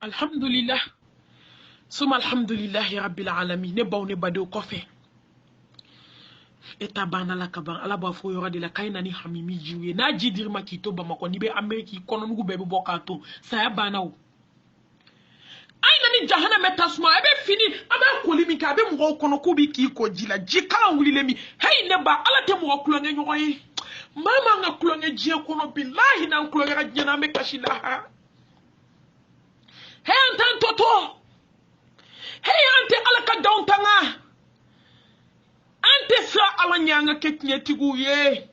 Alhamdulillah. Suma alhamdulillahi rabbil alamin. Ne baw ne bade kofe. Eta bana la kaban ala ba fo yora de la kayna ni hamimi jiwe. Na jidir makito ba makoni be Ameriki kono nugu bebe bokato. Saya bana o. Aina ni jahana metasma ebe fini abe kolimika abe mwo kono kubi ki ko jila jikala wulilemi. Hey neba ala te mwo kulonge nyoyi. Mama nga kulonge jie kono billahi na kulonge rajena me kashilaha. Hey antan toto. Hey ante alaka dauntanga. Ante sa alanyanga ketnye tiguye.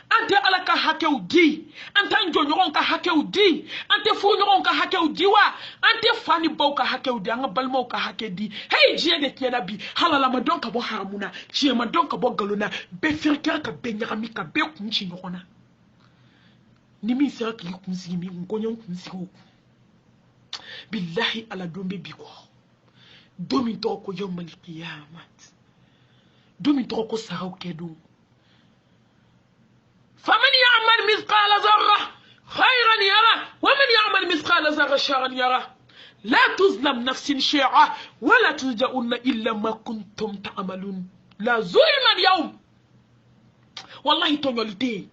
Ante alaka hake udi. Ante njonyoron ka hake udi. Ante funyoron ka hake udiwa. Ante fani bau ka hake udi. Anga balmo ka hake di. Hey jie de tiena bi. Halala madon ka bo haramuna. Jie madon ka bo galona. Be firka ka be nyarami ka be kunchi nyokona. Nimi sera ki kunsi mi. Nkonyon kunsi ko. Billahi ala dombe biko. Domi toko yawmal qiyamat. Domi toko sarau kedu. فمن يعمل مثقال ذرة خيرا يرى ومن يعمل مثقال ذرة شرا يرى لا تظلم نفس شيئا ولا ترجعون إلا ما كنتم تعملون لا ظلم اليوم والله تنولتي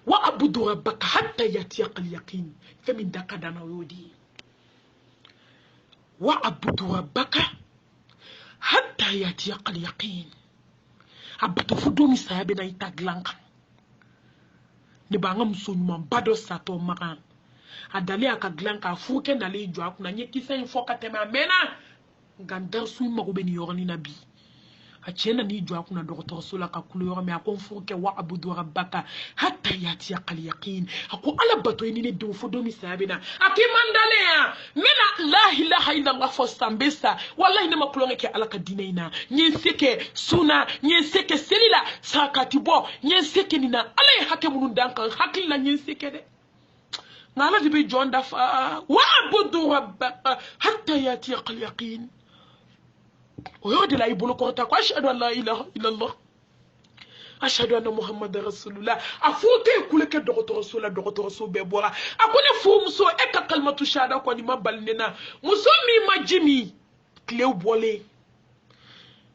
وأعبد ربك حتى يأتيك اليقين فمن ذاك دنا يودي وأعبد ربك حتى يأتيك اليقين أبتو فدومي سابنا يتغلانك ne banga msonyuma bado sato maka adali akaglanka fuke na le jwa kuna nye kisa infoka tema mena ngandar su mago beni yorni nabi achena ni jwa kuna doktor sola ka kuloro me akon fuke wa abudu rabbaka hatta yati yaqal yaqin ako ala bato ni do fodo mi sabina akimandale ya mena la ilaha illa allah fo sambesa wallahi ne makulonge ke alaka dinaina nyenseke suna nyenseke selila sakatibo nyenseke nina ala hake munun dankan hakilla nyenseke de ngala dibe jonda fa wa abudu rabbaka hatta yati yaqal yaqin ويودي لا يبولو كورتا أشهد أن لا إله إلا الله أشهد أن محمد رسول الله أفوتي كلك دكتور رسول ببورا أكون فومسو إك كلمة شهادة كوني ما بالننا مسومي ما جيمي كليو بولي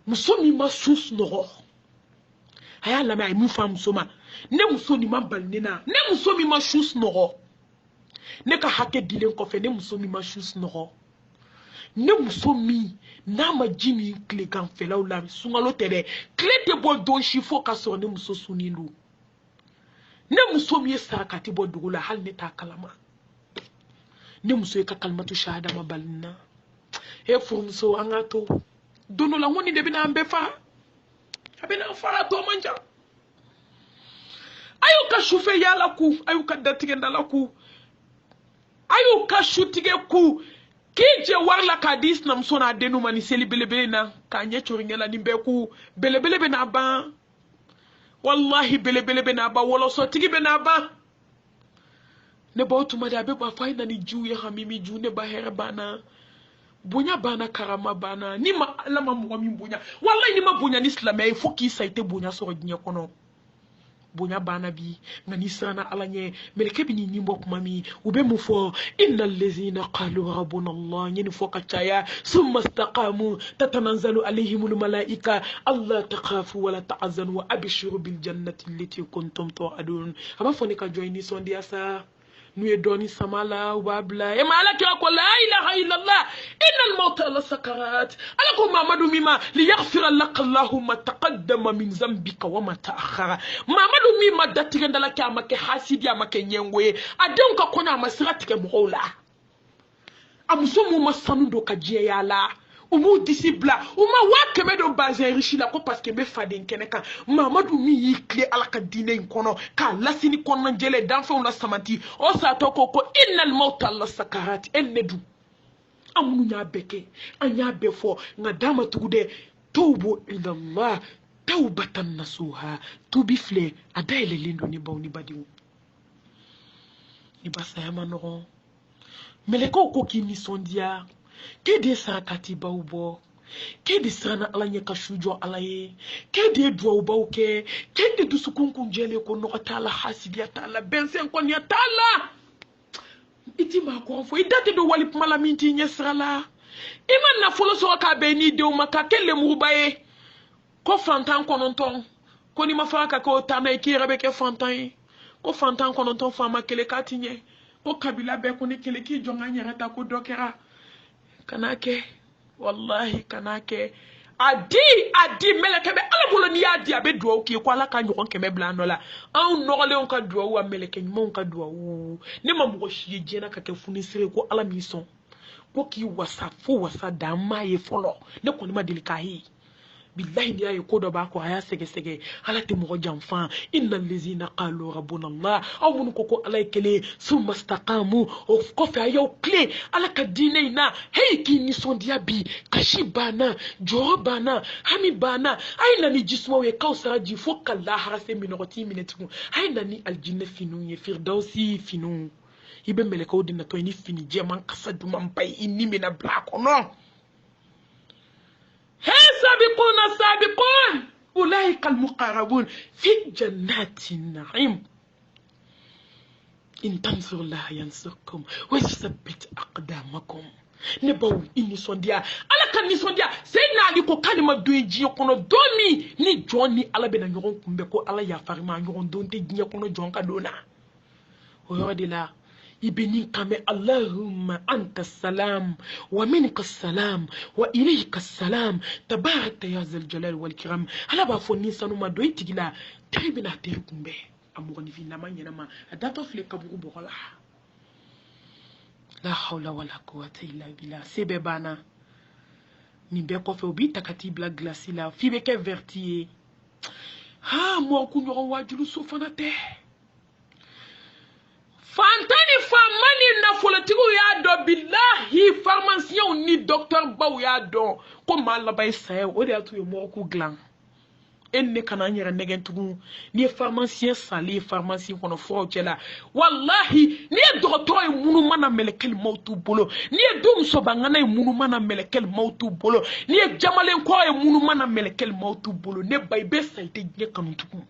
مسومي ما سوس نغو هيا لما يمو فامسوما نمسومي ما بالننا نمسومي ما سوس نغو نكا حكي ديلين كوفي نمسومي ما سوس نغو ne muso mi na ma jimi kle kan fela la sungalo tere kle te bol don chifo ka so ne muso sunilu ne muso mi sakati bo dugula hal ne ta kalama ne muso ka kalmatu shahada ma balna e furumso angato dono la ngoni de bina ambe fa abina fa to manja ayu ka shufe yala ku ayu ka datige ndala ku ayu ka shutige ku kije warla kadis na msona denu mani seli belebele na kanye choringela nimbeku belebele na ba wallahi belebele na ba wolo so tigi be na ba ne ba utuma da be ba faina ni juye hamimi ju ne ba here bana bunya bana karama bana ni ma lama mo mi bunya wallahi ni ma bunya ni islam ay foki saite bunya so ginye kono bunya bana bi ngani sana alanye meleke bi ni nyimbo mami ube mu fo innal ladzina qalu rabbuna allah nyini fo kachaya summa istaqamu tatanazzalu alaihimul malaika alla takhafu wala tahzanu wa abshiru bil jannati allati kuntum tu'adun aba fo ni ka joini sondi asa nuye doni samala wabla e mala kira ko la ilaha illallah innal mauta la sakarat alakum mamadu mima li yaghfira lak allahumma taqaddama min zambika wa ma ta'akhkhara mamadu mima datire ndala ka make hasidi amake nyengwe adon ka kona masirati ke mola amusumu masanu do ka je yala umu disibla uma wakeme do bazin richi la ko parce que me faden keneka mamadu mi yikle alaka dine kono ka lasini kono jele danfo la samati o sa to ko innal mauta la sakarat ennedu amunu nya beke anya befo ngadama tugude tubu ila allah tawbatan nasuha tubifle adaile lindo ni bawni badiwu ni basa yamano meleko ko kini sondia kede sakati baubo kede sana alanye kashujo alaye kede dwa ubauke kede dusukunkun jele ko no tala hasidiya tala bensen kon ya tala iti ma ko fo idate do wali pumala minti nyesrala iman na folo so ka be ni de o maka kelle murubaye ko fantan kononton ko ni mafaka ko tana ki rebe ke fantan ko fantan kononton fama kele katinye ko kabila be ko ni kele ki jonga nyerata ko dokera kanake wallahi kanake adi meleke be ala bolo ni adi abe duwa ki ko ala ka nyokon keme blando la an nogale on ka duwa wa meleke nyimo ka duwa ne ma mo shi jena ka ke funisire ko ala mi son ko ki wasa fo wasa da ma ye folo ne ko ni ma delika hi billahi ni ay ko do ba ko aya sege sege ala te mo jamfan innal ladzina qalu rabbuna allah aw mun ko ala kele summa istaqamu of ko fa yow clé ala ka dine na hey ki ni son dia bi kashi bana joro bana hami bana ay na ni jismo we kausara ji fo kala harase minoti minatu ay na ni aljinna finu ye firdausi finu ibe mele ko dinna to ni fini je man kasadu man bay inni mina black no سابقون السابقون أولئك المقربون في جنات النعيم إن تنصروا الله ينصركم ويثبت أقدامكم نبو إني صنديا على كان صنديا سيدنا علي كو كلمة دويجي كونو دومي ني جوني على بنا نيرون كومبكو على يا فارما نيرون دونتي جي كونو جون كادونا ويودي لا ibeni kame Allahumma anta salam wa minka salam wa ilayka salam tabarakta ya zal jalal wal kiram ala ba fonni sanu ma doy tigila tribina tere kumbe amugoni fi na manyana ma adato fle kaburu bola la hawla wala quwwata illa billah sebe bana ni be ko fe obi takati bla glaci la fi be ke vertier ha mo ku ñoro wajulu sofanate fantani famani na folatiku ya do billahi pharmacien ni docteur baw ya do ko mala bay say o de atu mo ko glan enne kana nyere negen tugu ni pharmacien sali pharmacien kono fo cela wallahi ni docteur e munu mana melekel mautu bolo ni dum so bangana e munu mana melekel mautu bolo ni jamalen ko e munu mana melekel mautu bolo ne bay be sayte nye kanu tugu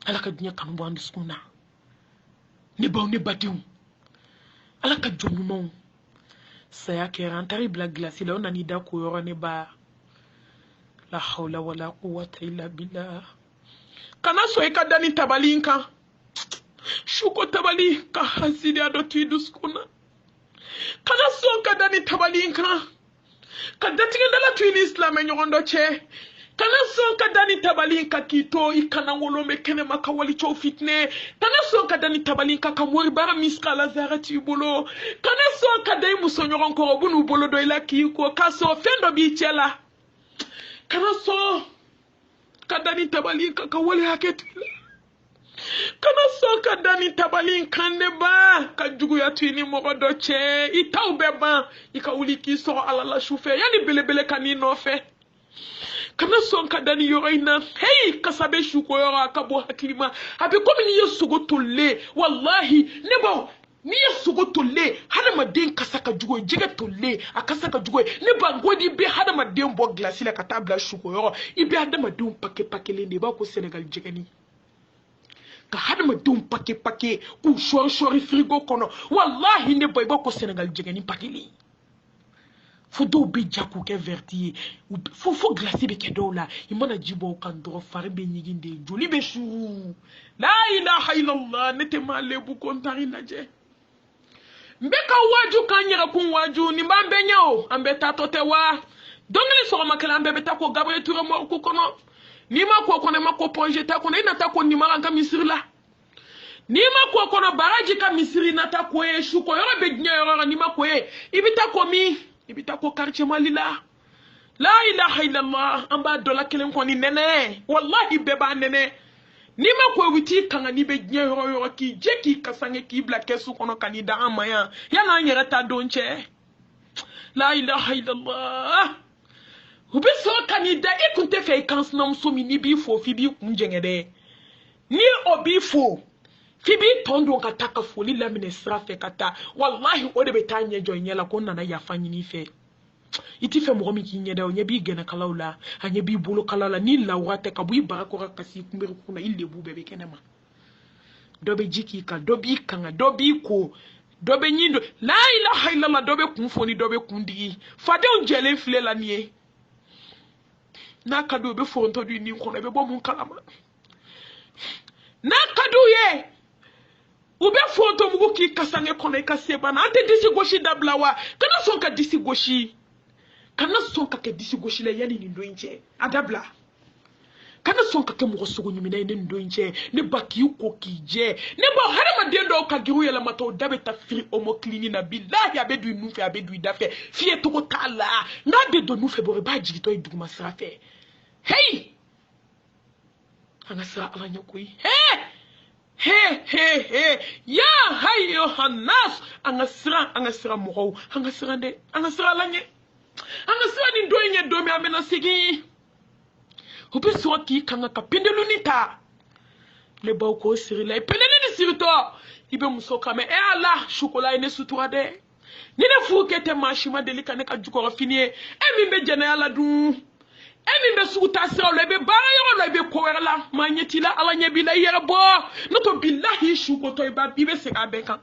ala ka nye kanu bandu skuna ne baw ne batiw ala ka jomumo saya ke rentari bla glace la onani da ko yoro ne ba la hawla wala quwwata illa billah kana so e ka dani tabalinka shuko tabali ka hasidi ado tuidus kuna kana so ka dani tabalinka ka datinga dala tuini islam e nyondo che kana son ka dani tabalin ka kito ikana wolo me kene maka wali chow fitne kana son ka dani tabalin ka kamori bara miskala zarati bolo kana son ka dai musonyoron ko bunu bolo do ila ki ko kaso fendo bi chela kana son ka dani tabalin ka wali haketila kana son ka dani tabalin kande ba ka jugu ya twini mo do che itaw beba ika wuli ki so ala la choufe yani belebele kanino fe kana son ka dani yoina hey kasabe shuko yoro akabo hakima abi komi ni yesugo tolle wallahi nebo ni yesugo tolle hada maden kasaka jugo jige tolle akasaka jugo ne bangodi be hada maden bo glace la katabla shuko yoro ibe hada maden pake le ne ba ko Senegal jigani ka hada maden pake ku shori frigo kono wallahi ne boy ba ko Senegal jigani pakeli fo do be jaku ke vertier fo glace be ke do la imana jibo kan do fare be nyiginde joli be shu la ilaha illallah nete male bu kontari naje mbeka waju kanyera kun waju ni mbambe nyawo ambe tatote wa dongale so makala ambe beta ko Gabriel Touré mo ko kono ni ma ko kono ma ko projet ta kono ina ta ko ni mara ka misiri la ni ma ko kono baraji ka misiri na ta ko e shu ko yoro be nyoro ni ma ko e ibita ko mi ibita ko quartier malila la ilaha illallah amba dola kelen ko ni nene wallahi beba nene ni ma ko witi kanga ni be nyoro ki jeki kasange ki bla kesu kono kanida amaya yana nyera ta donche la ilaha illallah ubiso kanida ikunte fe kans nom so mi ni bi fo fi bi kunjengede ni obi fo fi bi tondo kataka foli la ministra fe kata wallahi o de betanye joyela ko nana ya fanyini fe iti fe mo mi kinyeda o nyebi gena kalawla anye bi bolo kalala ni la wate ka bui barako ka kasi kumberu kuna ile bube be kenema dobe jiki ka dobi kanga dobi ko dobe nyindo la ilaha illallah dobe kunfoni dobe kundigi fade on jele file la niye na kadu be fonto du ni kono be bo mun kalama na kadu ye ube fonto mugo ki kasange kono ka sebana ante disi goshi dablawa kana son ka disi goshi kana son ka ke disi goshi la yani ni ndoinje adabla kana son ka ke mugo sugo nyumina ni ndoinje ne baki ko kije ne ba harama dendo ka giru yala mato dabe ta firi omo klini na billahi abedu nufe abedu dafe fiye to ko tala na de do nufe bore ba jigito iduguma srafe hey anga sra ala nyokui he ya hayyo hannas anga sra mo anga sra de anga sra lanye anga sra ni ndoinye do mi amena sigi obi so ki kanga ka pendelu nita le ba ko siri la pendelu ni siri to ibe musoka me ala chocolat ine sutura de ni ne fu kete machima delika ne ka jukoro finie mi be jene ala du mi be suta sira le be bara yo le be ko werla manyeti la ala nyebi la yere bo no to billahi shuko to iba bibe se ka be kan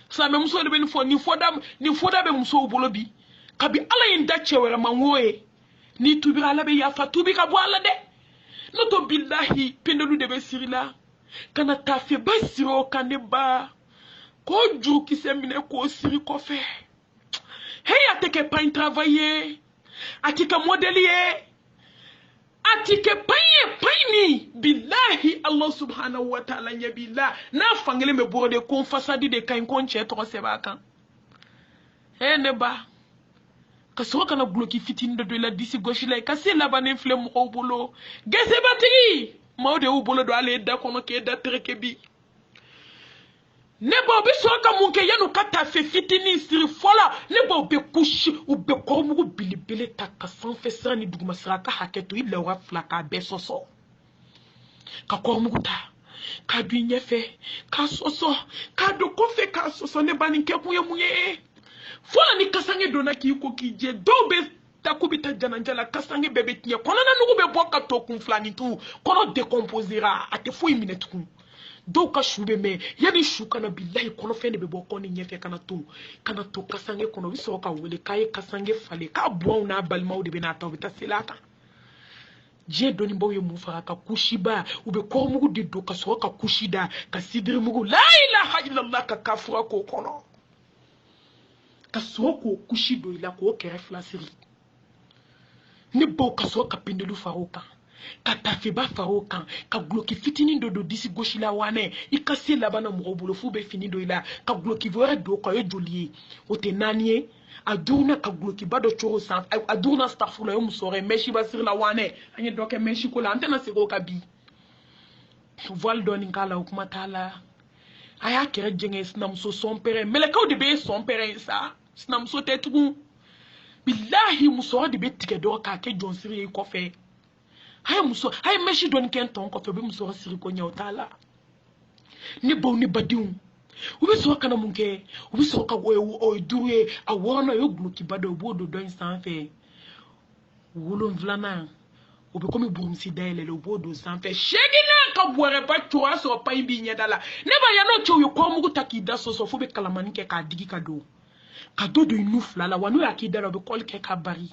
sa me muso le be ni foda be muso bolo bi kabi ala yin da chewere manwoe ni tubira la be ya fa tubi ka bo ala de no to billahi pendelu de be sirila kana tafe basiro kaneba ko ju ki se mine ko siri ko fe hey ateke pa travailler atika modelier atike paini billahi Allah subhanahu wa ta'ala nya billah na fangele me borde ko fasadi de kan konche to se ba kan ne ba ka so kana bloki fitin de la disi gauche la ka se la banen flem ko bolo gese batigi mawde u bolo do ale da kono ke da treke bi ne bo bi so ka munke yanu kata fe fitini siri fola ne bo be kushi u be ko mugo bilibele taka san fe sani duguma sraka haketo illa wa flaka be soso ka ko mugo ta ka du nyefe ka soso ka do ko fe ka soso ne bani ke kuye muye fola ni kasange dona ki ko ki je do be takubita jananjala kasange bebe tiye kono na nugu be boka to kun flani tu kono decomposera ate fo imine tukun do ka shube me yani shuka na billahi kono fene be boko ni nyefe kana to kasange kono wiso ka wele kai kasange fale ka buwa na balma de be na taw bita silaka je doni mbaw ye mufara ka kushiba ube ko mugu de do ka so ka kushida ka sidri mugu la ilaha illallah ka kafura ko kono ka so ko kushido ila ko kere flasiri ne bo ka so ka pendelu faroka ka tafe ba faroka ka gloki fitini do disi gauche la wane ikase la bana mo bolo fu be fini do ila ka gloki vore do ko ye jolie o te nanie aduna ka gloki ba do choro san aduna astaghfirullah yo musore meshi basir la wane anye doke meshi ko la antena sego ka bi vol do ni kala hukuma tala aya kere jenge snam so son père mele ka de be son père sa snam so tetu billahi muso de be tike do ka ke jonsiri ko fe hay muso hay meshi don ken ton ko fe be muso siri ko nyawtala ni bo ni badium ubi so kana munke ubi so ka o duwe a wona yo gluki bado bodo don san fe wulum vlana ubi komi burumsi daile le bodo san fe shegina ka boire pa toa so pa imbi nyadala ne ba ya no cho yo ko mugu takida so fu be kalamani ke ka digi ka do do inufla la wanu akida la be kolke kabari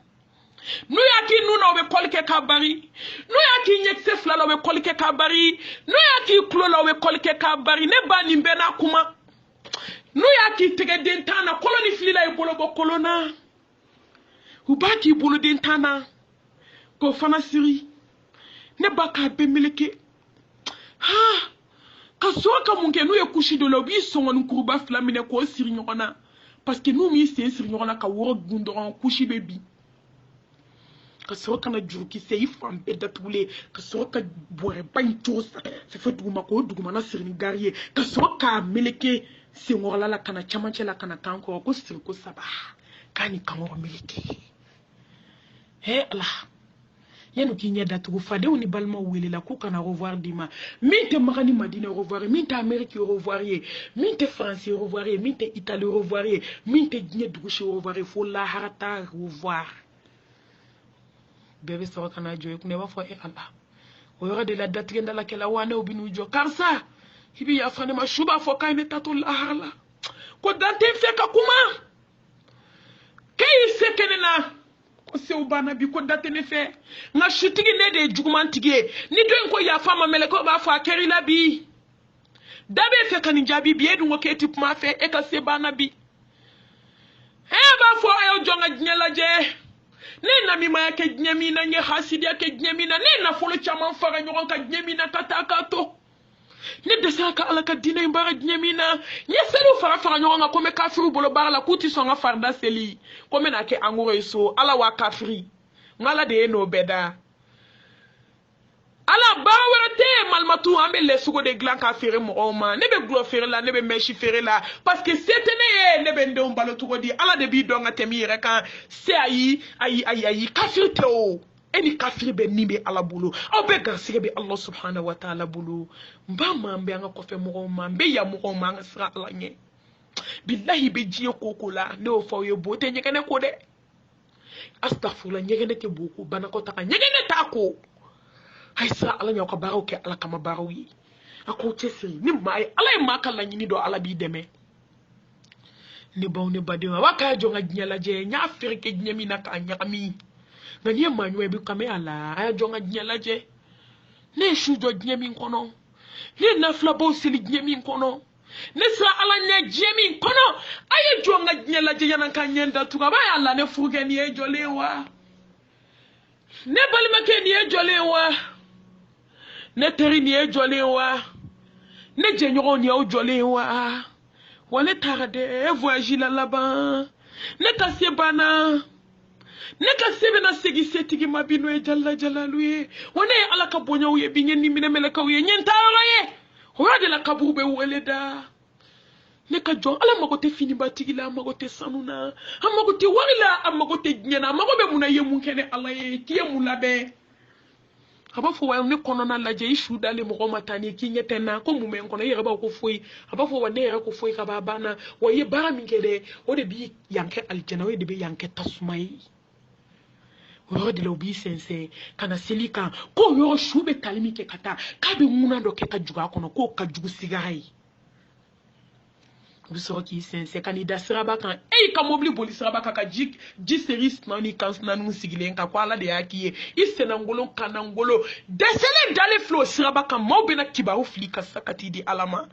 no yaki nuna be kolke kabari no yaki nyekse fla la be kolke kabari no yaki klo la be kolke kabari ne bani mbena kuma no yaki tege dentana koloni flila e bolo bo kolona ubaki bolo dentana ko fana siri ne baka be meleke ha ka soka munke no yekushi do lo bi songon kuruba flamine ko siri nyona parce que nous mi c'est sur nyona ka woro gundoron kushi bebi ka soka na juruki se ifam bedda tule ka soka bore bain tosa se fait duguma ko duguma na siri garier ka soka meleke se ngorla la kana chamanche la kana kanko ko siri ko saba kani kango meleke he Allah yanu ki nyeda tugu fade oni balma wele la ko kana revoir dima minte magani madina revoir minte Amérique revoir minte France revoir minte Italie revoir minte nyedu ko revoir fo la harata revoir bébé so kana joy ko ne ba fo e Allah o yora de la date genda la kala wane obinu jo karsa hibi ya fane ma shuba fo kayne tatul harla ko dante fe ka kuma kay sekene na ko se ubana bi ko dante ne fe nga shitigi ne de juguman tige ni do ko ya fama mele ko ba fa keri la bi dabe fe kan jabi bi edu ngo ke tip ma fe e ka se bana bi ba fo ayo jonga nyala je ne na mi ma ke nyami na nge hasidi ke nyami na ne na folo chama fara nyoron ka nyami na kataka to ne desa ka ala ka dina mbara nyami na nye selu fara nyoron ko me kafiru bolo bara la kuti songa farda seli ko me na ke angoro so ala wa kafiri ngala de no beda ala bawrete malmatu ambe le sugo de glan ka fere mo oma ne be glo fere la ne be meshi fere la parce que setene ne be ndom balo tugo di ala de bi donga temi reka se ayi kafir to eni kafir be nimbe ala bulu o be garsige be Allah subhanahu wa ta'ala bulu mbama mbe anga ko fe mo oma mbe ya mo oma nga sra ala nye billahi be jiye kokola ne o fo yo bote nyekene ko de astaghfirullah nyekene ke boku bana ko taka nyekene tako haisa ala nya ko baraw ke ala kama baraw yi ako tesiri ni mai ala ma kala nyini do ala bi deme ni baw ne badima waka jonga nyala je nya afrique nyami na ka nyami na nye manwe bi kame ala aya jonga nyala je ne shujo nyami kono ne na flabo sili nyami kono ne sa ala nya nyami kono aya jonga nyala je yana ka nyenda tuka ba ala ne fuge ni e jolewa ne balima ke ni e jolewa ne teri ni e jolewa ne jenyoron ni e jolewa wale tarade e voyage la là-bas ne kase bana ne kase bena segi setigi mabino e jalla jalalu wane ala ka bonya uye binyen ni mine mele ka uye nyenta ye wade la kabube weleda ne ka jon ala magote fini batigi la magote sanuna amagote warila amagote nyana magobe muna ye munkene ala ye kiye mulabe aba fo wa ne kono na laje ishu dale mo ko matani ki nyetena ko mu men kono yere ba ko foi aba fo wa ne yere ko foi ka ba bana wa ye bara min kede o de bi yanke aljana o de bi yanke tasmai o de lo bi sense kana selika ko yo shube talimi ke kata ka be muna do ke ka juga kono ko ka jugu sigarai bisoro ki sense kanida siraba kan ka mobili boli siraba ka jik jiseris na ni kans na nu sigilen ka kwala de yakiye isena ngolo kanangolo desele dale flow siraba kan mo bena kibaru flika sakati di alama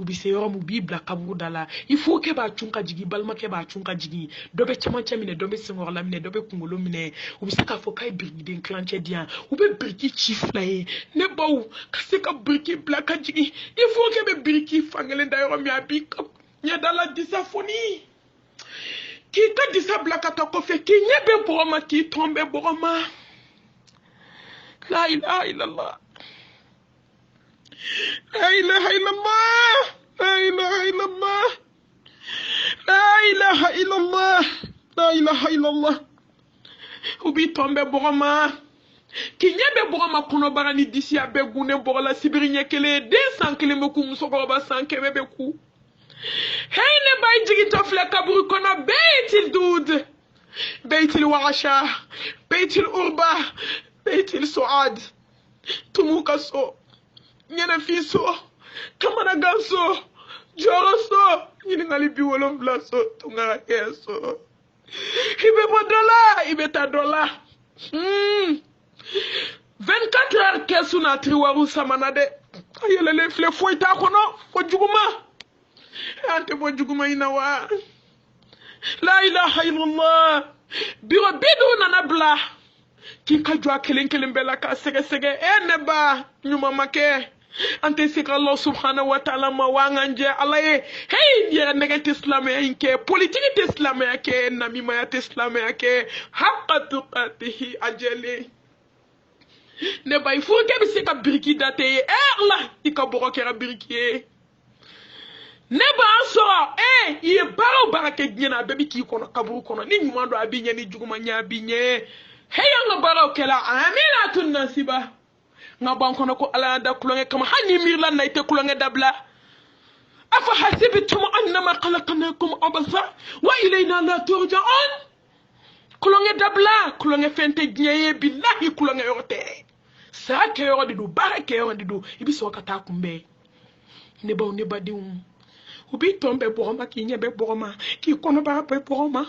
ubise yoro mu bibla kaburu dala il faut ke ba chunka jigi balma ke ba chunka jigi dobe chama chamine dobe singor la mine dobe kungolo mine ubise ka fo kay birgi den clanche dia ube birgi chiflaye ne baw ka se ka birgi blaka jigi il faut ke be birgi fangele da yoro mi abi ka nya dala disafoni ki ka disa blaka ta ko fe ki nyebe boroma ki tombe boroma la ilaha illallah لا إله إلا الله لا إله إلا الله لا إله إلا الله لا إله إلا الله ubi tombe boroma kinyebe boroma kono barani disi abe gune borola sibiri nyekele 200 km ku musoko ba 100 km ku heyne bay jigi tofle kaburu kono beitil dud beitil washa beitil urba beitil suad tumuka so nyana fiso kamana ganso joroso nyini ngali biwolom blaso tunga yeso ibe modola ibe ta dola 24 heures kesu na triwaru samana de ayele le fle foi ta kono fo juguma ante bo juguma inawa la ilaha illallah biro bidu na bla ki ka jwa kelen bela ka sege eneba nyuma make ante sika Allah subhanahu wa ta'ala ma wanganje alaye hey ya negati islamé inke politique islamé ke namima ya islamé ke haqqatu qatihi ajali ne bay fu ke bisika birki date Allah ikaboro kera birki ne ba so ye baro barake nyina bebi ki kono kaburu kono ni nyuma do abinya ni juguma nya binye hey nga baro kala aminatun nasiba nga bankono ko ala da kulonge kama hani mirla na ite kulonge dabla afa hasibtum annama khalaqnakum abasa wa ilayna la turja'un kulonge dabla kulonge fente gneye billahi kulonge yorte sa ke yordi du barake yordi du ibiso kata kumbe ne baw ne badium Ubi tombe boroma ki nyebe boroma ki kono bara pe boroma.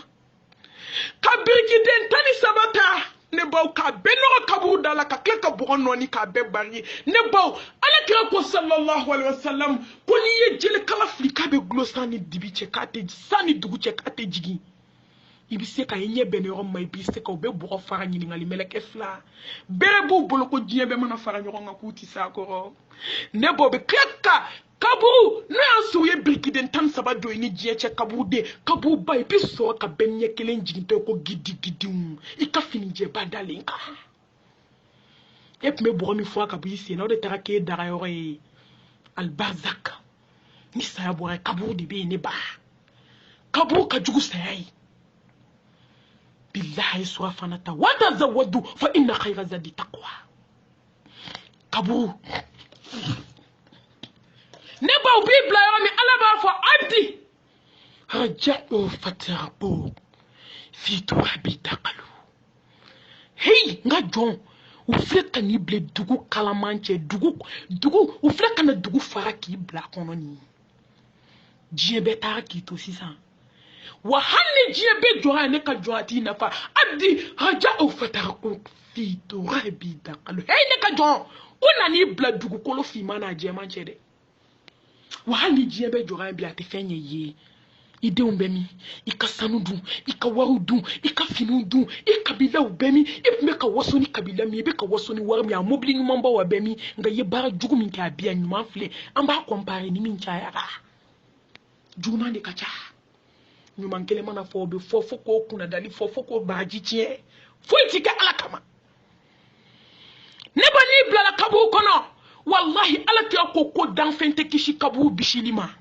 Ka biriki den tani sabata ne baw ka benno kaburu dala ka kle ka boron noni ka be bari ne baw ala kira ko sallallahu alaihi wasallam ko ni ye jele kala flika be glosani dibiche ka te sani duguche ka te jigi ibise ka yenye benero ma ibise ka be boro fara nyini ngali meleke fla bere bu bolo ko jiye be mana fara nyoro ngakuti sakoro ne baw be kleka kaburu no ansuye birikiden tan saba do ni jeche kaburu de kaburu bay bi so ka benye kelen jiginte ko gidi ika fini je badalinka ep me boromi fo ka bisi na de tarake dara yore al barzak ni sa bore kaburu de be ne ba kaburu ka jugu sai billahi suwafanata wa tazawwadu fa inna khayra zadi taqwa kaburu neba Bible yomi alaba fo abdi raja'u fatarabu fi tuhabi taqalu hey nga jon u fleka ni ble dugu kalamanche dugu u fleka na dugu fara ki bla kono ni jiebe ta ki to sisan wa hanni jiebe jora ne ka joati na fa abdi raja'u fatarabu fi tuhabi taqalu hey ne ka jon una ni bla dugu kolo fi mana je manche de wahali jiebe jora bi ate fenye ye ide umbemi ika sanudu ika warudu ika finudu ikabila ubemi ipme ka wasoni kabila mi be ka wasoni warmi a mobli ni mamba wa bemi nga ye bara jugu min ka bia nyuma fle amba compare ni min cha yara juma ni kacha nyuma ngele mana fo be fofo ko kuna dali fofo ko baji tie fo itika alakama ne bani blala kabu kono wallahi ala ti ko dan fente kishi kabu bishilima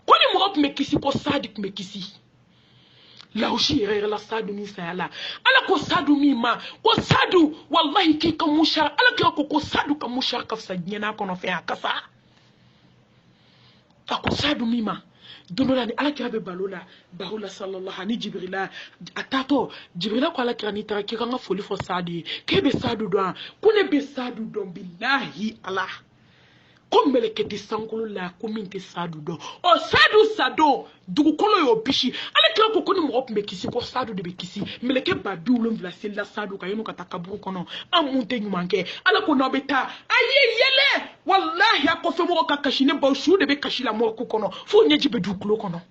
koni mo me kisi ko sadik me kisi la ushi yere la sadu ni sala ala ko sadu mi ma ko sadu wallahi ki ka mushar ala ki ko sadu ka mushar ka sajnyana kono fe akasa ko sadu mi ma donola ni ala ki be balola barula sallallahu alaihi jibrila atato jibrila ko ala ki ni tara ki nga foli fo sadi ke be sadu do kone be sadu do billahi allah ko meleketi sankulu la ko min te sadu do o sadu dugu kolo yo bishi ala ki ko ni mo me kisi ko sadu de be kisi meleke ba biulum vla sella sadu ka yenu kata kaburu kono amunte nyumanke ala ko no beta aye yele wallahi akofe mo ka kashine ba shu de be kashila mo ko kono fu nyeji be du kulo kono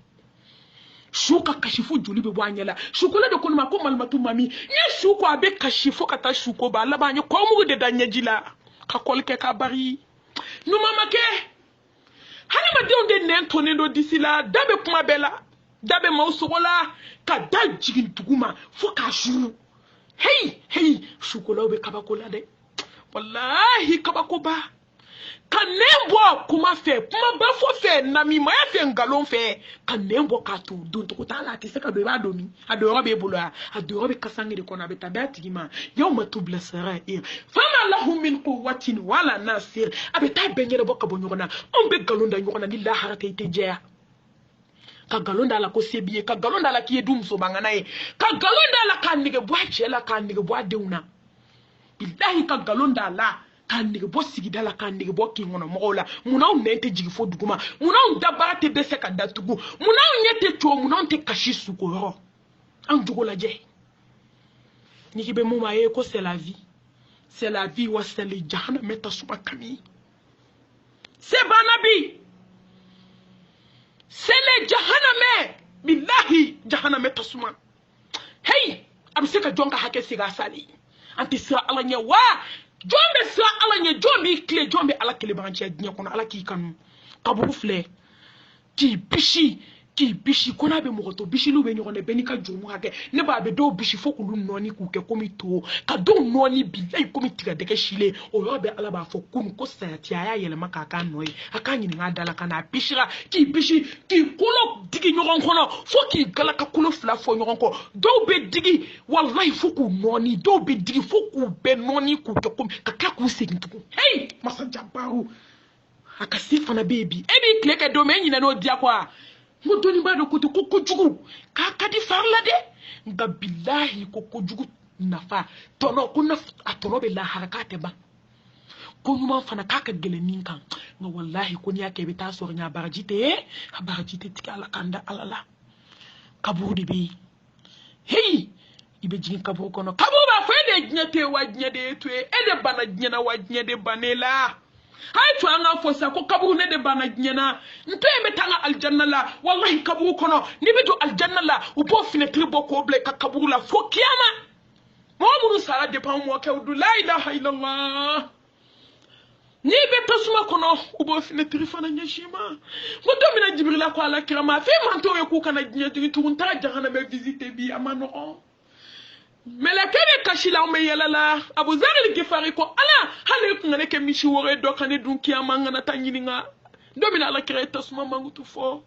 shuka kashifu juli be wanyela shukola de kono ma ko malmatu mami nya shuko abe kashifu kata shuko ba la ba nya ko mu de danyejila ka kolke ka bari no mama ke hana ma de onde nentone do disila dabe kuma bela dabe mausola ka dal jigin tuguma fo ka shuru hey shukola be kabakola de wallahi kabako ba kanembo kuma fe kuma ba fo fe na mi ma fe ngalon fe kanembo ka to don to ta la ti se ka be ba domi adoro be bolo adoro be kasangi de kona be tabati ma yawma tubla sarair fama lahum min quwwatin wala nasir abeta benyere bokka bo nyogona on be galonda nyogona lillahi harate te jeya ka galonda la ko sebiye ka galonda la ki dum so bangana e ka galonda la kan nige bo chela kan nige bo deuna billahi ka galonda la kan nige bo sigidala kan nige bo ki ngono mola munaw nente jigi fo duguma munaw dabara te dese ka datugu munaw nyete to munaw te kashi suko an jugo la je ni ki be mo maye ko c'est la vie wa c'est le jahannam meta suma kami c'est banabi c'est le jahannam billahi jahannam meta suma hey abiseka jonga hake siga sali anti sira ala nya wa jombe sira ala nya jombe kle jombe ala kele banche nya kono ala ki kanu kaburu fle ki bishi kona be moto bishi lu be nyone be ni ka jomu hake ne ba be do bishi foku lu noni ku ke komi to ka do noni billahi komi tiga de ke shile o yo be ala ba foku ko sayati aya yele maka ka noy aka nyini ngadala kana bishira ki bishi ki kolo digi nyoron kono foki gala ka kolo fla fo nyoron ko do be digi wallahi foku noni do be digi foku be noni ku ke komi ka ku segintu hey masa jabaru aka sifana baby ebi kleke do me nyina no dia kwa mo doni ba do koto koko jugu ka kadi farla de nga billahi koko jugu nafa tono kunna atono be la harakate ba ko nyuma fana kaka gelenin kan nga wallahi ko niya ke bita so nya barajite tikala kanda alala kaburu di bi hey ibe jin kaburu kono kaburu ba fa de nyate wajnya de to e de bana nyana wajnya de banela hay to anga fosa ko kaburu ne de bana nyana nto e betanga aljanna la wallahi kaburu kono ni be to aljanna la u bo fenêtre bo ko ble ka kaburu la fo kiyama mo munu sala de pa mo ka du la ilaha illallah ni be tasuma kono ubo fenêtre fana nyashima mo domina jibrila ko ala kirama fe manto e ku kana nyati tunta jahana be visiter bi amano melekene kashila me yalala abu zaril gifari ko ala hale ku ngane ke mishi wore do kane dun kiyama ngana tanyininga domina ala kire tasuma mangutu fo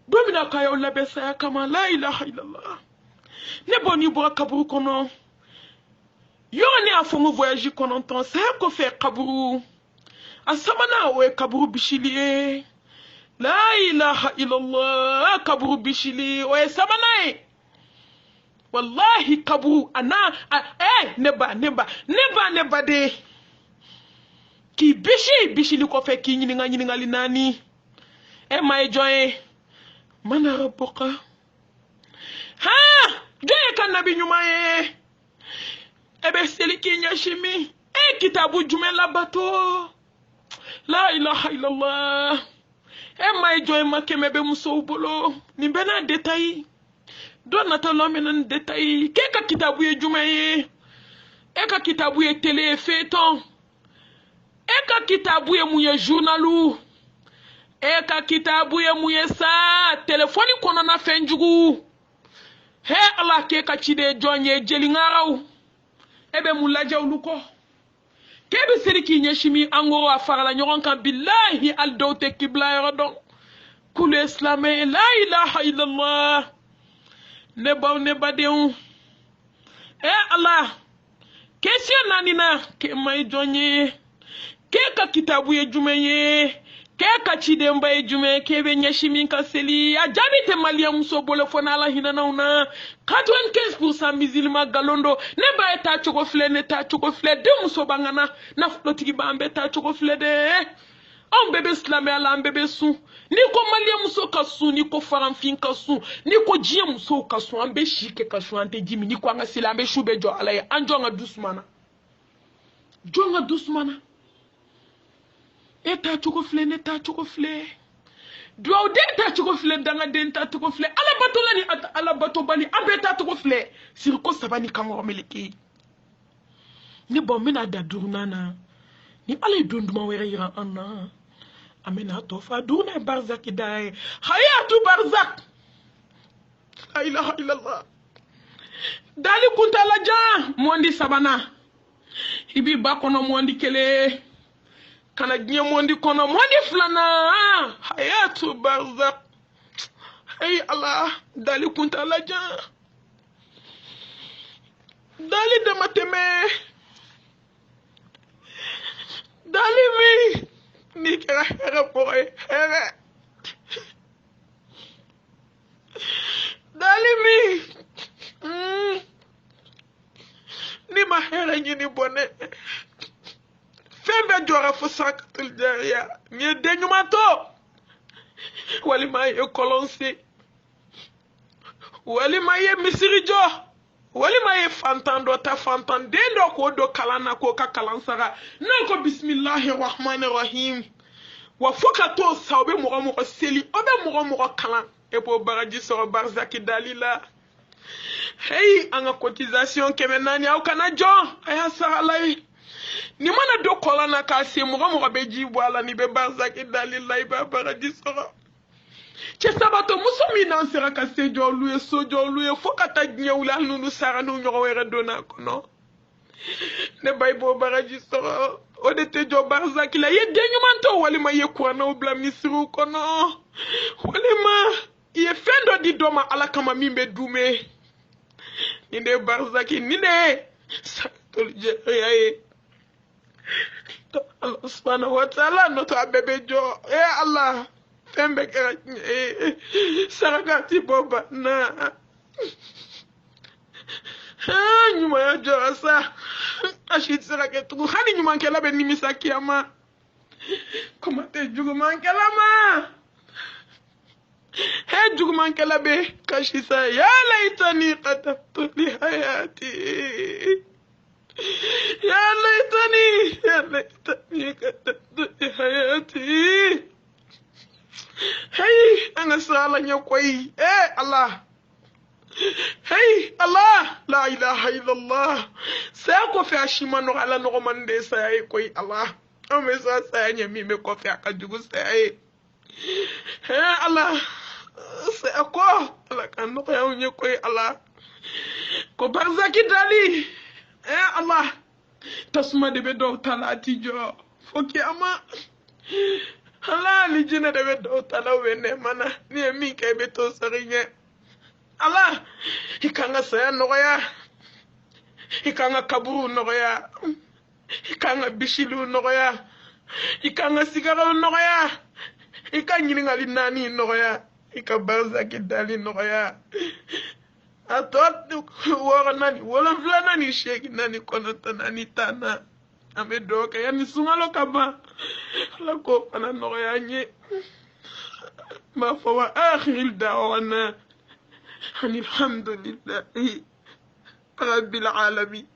domina kayo labesa kama la ilaha illallah ne boni bo kaburu kono yo ni afongo voyage kono ton sa ko fe kaburu asamana we kaburu bishili la ilaha illallah kaburu bishili we samana wallahi kaburu ana neba de ki bishili ko fe ki nyinga linani may joye mana rabbuka ha joye kan nabi nyumaye ebe seliki nyashimi kitabu jumela bato la ilaha illallah may joye makemebe musobolo ni bena detail don natalo menen detail keka kitabu ye jumaye eka kitabu ye télé feuilleton eka kitabu ye muye journalu eka kitabu ye muye sa telefoni kono na fenjugu he Allah keka chide jonye jelingaraw ebe mulajaw luko kebe seriki nyeshimi angoro afarala nyoron kan billahi al dawte kibla yrodon kul islamé la ilaha illallah ne badeun Allah question nanina ke may jonye ke ka kitabu ye jumeye ke ka chidemba ye jume ke be nyashimi ka seli ya jamite maliam so bole fona la hinana una 95% musulman galondo ne ba eta choko fle ne ta choko fle de muso bangana na flotigi bambe ta choko fle de on bebe islamé ala bebe su ni ko maliam so kasu ni ko faramfin kasu ni ko jiem so kasu ambe shike kasu ante jimi ni ko anga sila ambe shube jo ala ya anjonga dusmana eta choko fle ne ta choko fle do de ta choko fle danga den ta choko fle ala bato lani ala bato bani ambe ta choko fle sirko sabani kango meleki ni bon mena da durnana ni ala dunduma were yira anna amena tofa duna barzak dai hayatu barzak la ilaha illallah dali kunta la jan mondi sabana ibi bakono mondi kele kana gnye mondi kono mondi flana hayatu barzak hey Allah dali kunta la jan dali de mateme dali mi ni kera here boy here dali mi ni ma here ni bonne fembe jora fo sakatul jariya ni denyumato wali ma ye kolonsi wali ma ye misirijo wali ma ye fantando ta fantande ndo ko do kalana ko ka kalansara nako bismillahir rahmanir rahim wa fokato sawbe mo seli obe mo kalan e bo baraji so barzaki dalila hey anga cotisation kemenani au kana jon aya saralay ni mana do kolana ka se mo beji wala ni be barzaki dalila iba baraji so che sabato musomi nan sera ka se jolu e so jolu e fokata nyewla nunu sara nu nyoro were dona kono ne bay bo baraji so o de te jo barzaki la ye denyu manto wali ma ye ko na obla misru kono wali ma ye fendo di doma ala kama mimbe dume ni de barzaki ni ne satol je ay Allah subhanahu wa ta'ala notre bébé jo Allah fembe kera sarakati boba na nyuma ya jo asa ashit sera ke tugu khani nyuma ke labe ni misaki ama comment te jugu man ke lama he jugu man ke labe kashisa ya laitani qatabtu li hayati ya laitani qatabtu li hayati hey anga sala nyakoy Allah hey Allah la ilaha illallah sa ko fi ashimano ala no mande sa ay koy Allah ame sa nyami me ko fi akajugu sa ay hey Allah sa ko ala kan no ya nyakoy Allah ko barzaki dali Allah tasma de be do talati jo foki ama Allah li jina de be do talawe ne mana ni mi ke be to sarinya Allah ikanga saya noya ikanga kaburu noya ikanga bishilu noya ikanga sigara noya ikanyini ngali nani noya ikabarza kidali noya atot wora nani wala flana ni sheki nani konota nani tana amedoka yani sungalo kaba la ko ana noya nye ma fa akhir da'wana الحمد لله رب العالمين